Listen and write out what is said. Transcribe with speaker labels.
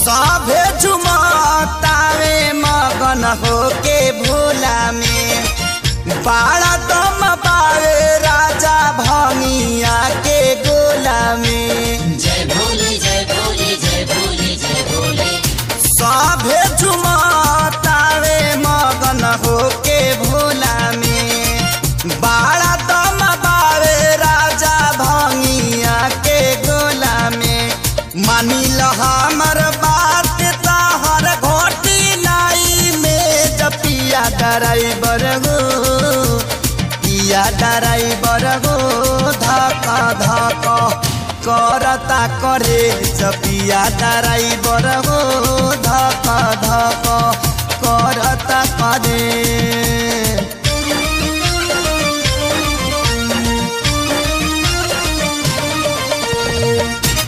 Speaker 1: सभे झुमतावे मगन होके भोला में बाड़ा दम पावे राजा भंगिया के गोला में।
Speaker 2: जय भोले जय भोले जय भोले जय भोले।
Speaker 1: सभे झुमतावे मगन होके भोला में बाड़ा दम पावे राजा भंगिया के गोला में। मानी ल हमर बात तहर घोटी नाई में जपिया ड्राइवर गो पिया ड्राइवर गो धक धक करता करे जपिया ड्राइवर गो धक धक करता करे।